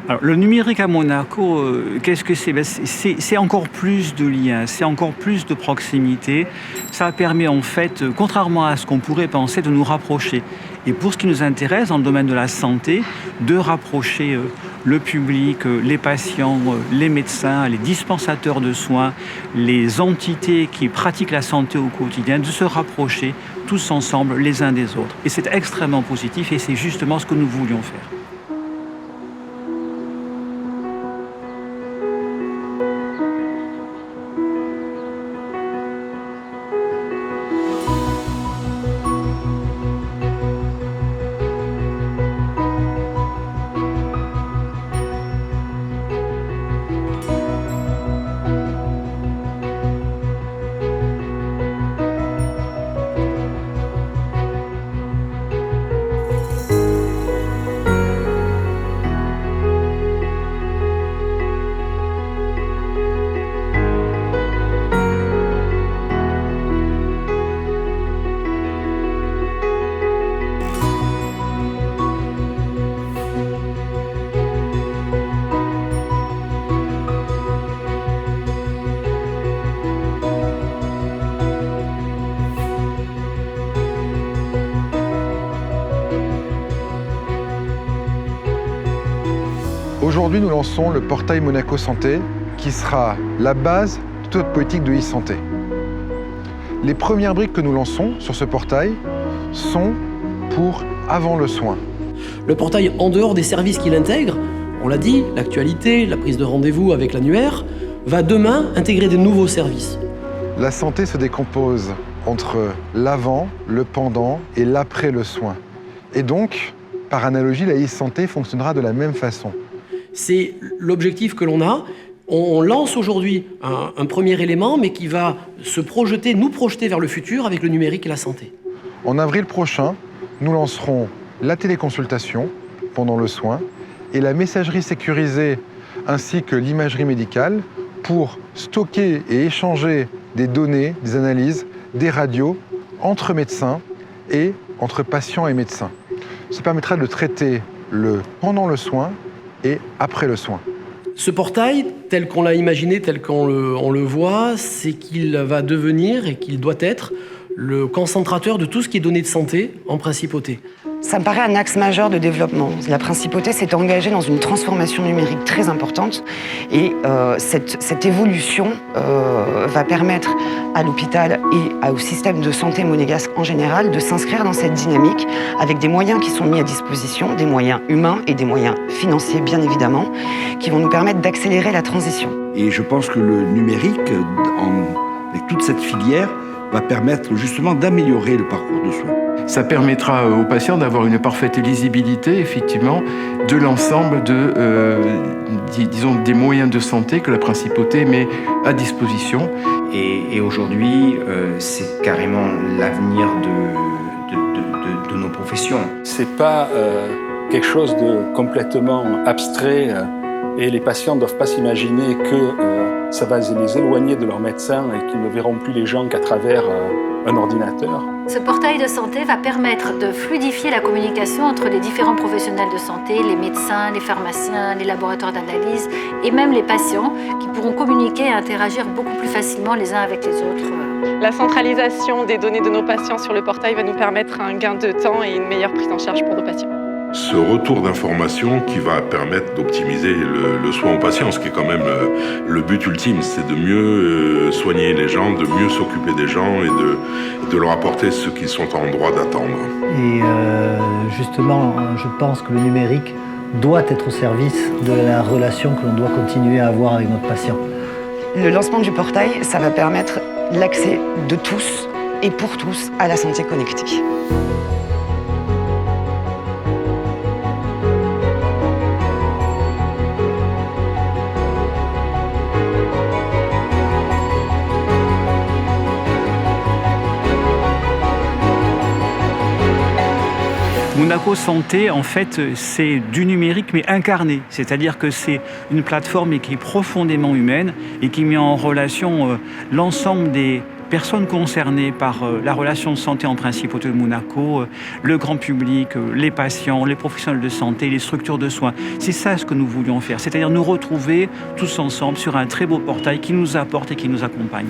Alors, le numérique à Monaco, qu'est-ce que c'est? C'est encore plus de liens, c'est encore plus de proximité. Ça permet en fait, contrairement à ce qu'on pourrait penser, de nous rapprocher. Et pour ce qui nous intéresse, dans le domaine de la santé, de rapprocher le public, les patients, les médecins, les dispensateurs de soins, les entités qui pratiquent la santé au quotidien, de se rapprocher tous ensemble les uns des autres. Et c'est extrêmement positif et c'est justement ce que nous voulions faire. Aujourd'hui, nous lançons le portail Monaco Santé, qui sera la base de toute notre politique de e-santé. Les premières briques que nous lançons sur ce portail sont pour avant le soin. Le portail, en dehors des services qu'il intègre, on l'a dit, l'actualité, la prise de rendez-vous avec l'annuaire, va demain intégrer de nouveaux services. La santé se décompose entre l'avant, le pendant et l'après le soin. Et donc, par analogie, la e-santé fonctionnera de la même façon. C'est l'objectif que l'on a. On lance aujourd'hui un premier élément, mais qui va nous projeter vers le futur avec le numérique et la santé. En avril prochain, nous lancerons la téléconsultation pendant le soin et la messagerie sécurisée ainsi que l'imagerie médicale pour stocker et échanger des données, des analyses, des radios entre médecins et entre patients et médecins. Ça permettra de traiter pendant le soin et après le soin. Ce portail, tel qu'on l'a imaginé, tel qu'on le voit, c'est qu'il va devenir et qu'il doit être le concentrateur de tout ce qui est données de santé en principauté. Ça me paraît un axe majeur de développement. La principauté s'est engagée dans une transformation numérique très importante et cette évolution va permettre à l'hôpital et au système de santé monégasque en général de s'inscrire dans cette dynamique avec des moyens qui sont mis à disposition, des moyens humains et des moyens financiers bien évidemment, qui vont nous permettre d'accélérer la transition. Et je pense que le numérique, avec toute cette filière, va permettre justement d'améliorer le parcours de soins. Ça permettra aux patients d'avoir une parfaite lisibilité, effectivement, de l'ensemble des moyens de santé que la principauté met à disposition. Et aujourd'hui, c'est carrément l'avenir de nos professions. C'est pas quelque chose de complètement abstrait et les patients ne doivent pas s'imaginer que ça va les éloigner de leur médecin et qu'ils ne verront plus les gens qu'à travers un ordinateur. Ce portail de santé va permettre de fluidifier la communication entre les différents professionnels de santé, les médecins, les pharmaciens, les laboratoires d'analyse et même les patients qui pourront communiquer et interagir beaucoup plus facilement les uns avec les autres. La centralisation des données de nos patients sur le portail va nous permettre un gain de temps et une meilleure prise en charge pour nos patients. Ce retour d'information qui va permettre d'optimiser le soin aux patients, ce qui est quand même le but ultime, c'est de mieux soigner les gens, de mieux s'occuper des gens et de leur apporter ce qu'ils sont en droit d'attendre. Et justement, je pense que le numérique doit être au service de la relation que l'on doit continuer à avoir avec notre patient. Le lancement du portail, ça va permettre l'accès de tous et pour tous à la santé connectée. Monaco Santé, en fait, c'est du numérique, mais incarné. C'est-à-dire que c'est une plateforme qui est profondément humaine et qui met en relation l'ensemble des personnes concernées par la relation de santé en Principauté de Monaco, le grand public, les patients, les professionnels de santé, les structures de soins. C'est ça ce que nous voulions faire, c'est-à-dire nous retrouver tous ensemble sur un très beau portail qui nous apporte et qui nous accompagne.